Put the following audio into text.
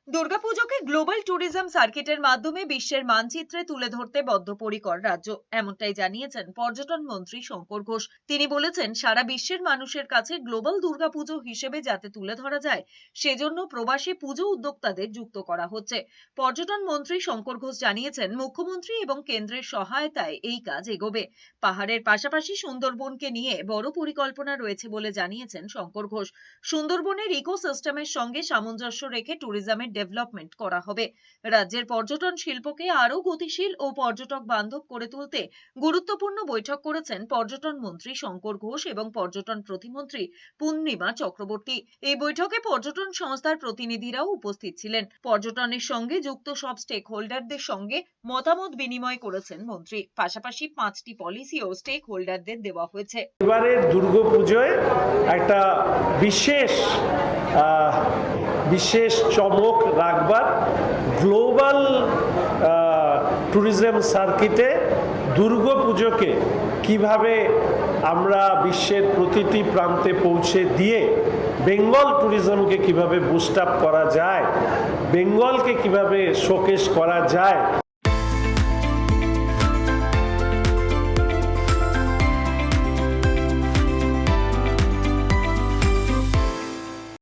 দুর্গাপুজোকে global tourism সার্কিটের মাধ্যমে বিশ্বের মানচিত্রে তুলে ধরতে বদ্ধপরিকর রাজ্য, এমনটাই জানিয়েছেন পর্যটন মন্ত্রী শঙ্কর ঘোষ। তিনি বলেছেন, সারা বিশ্বের মানুষের কাছে গ্লোবাল দুর্গাপুজো হিসেবে যাতে তুলে ধরা যায়, সেজন্য প্রবাসী পুজো উদ্যোক্তাদের যুক্ত করা হচ্ছে। পর্যটন মন্ত্রী শঙ্কর ঘোষ জানিয়েছেন, মুখ্যমন্ত্রী এবং কেন্দ্রের সহায়তায় এই কাজ এগোবে। পাহাড়ের পাশাপাশি সুন্দরবনকে নিয়ে বড় পরিকল্পনা রয়েছে বলে জানিয়েছেন শঙ্কর ঘোষ। সুন্দরবনের ইকোসিস্টেমের সঙ্গে সামঞ্জস্য রেখে ট্যুরিজমের ডেভেলপমেন্ট করা হবে। রাজ্যের পর্যটন শিল্পকে আরো গতিশীল ও পর্যটক বান্ধব করে তুলতে গুরুত্বপূর্ণ বৈঠক করেছেন পর্যটন মন্ত্রী শঙ্কর ঘোষ এবং পর্যটন প্রতিমন্ত্রী পূর্ণিমা চক্রবর্তী। এই বৈঠকে পর্যটন সংস্থার প্রতিনিধিরাও উপস্থিত ছিলেন। পর্যটনের সঙ্গে যুক্ত সব স্টেক হোল্ডারদের সঙ্গে মতামত বিনিময় করেছেন মন্ত্রী। পাশাপাশি 5টি পলিসিও স্টেক হোল্ডারদের দেওয়া হয়েছে। এবারের দুর্গাপুজোয় একটা বিশেষ চমক রাখবার গ্লোবাল ট্যুরিজম সার্কিটে দুর্গাপুজোকে কিভাবে আমরা বিশ্বের প্রতিটি প্রান্তে পৌঁছে দিয়ে বেঙ্গল ট্যুরিজমকে কিভাবে বুস্ট আপ করা যায়, বেঙ্গলকে কিভাবে শোকেস করা যায়,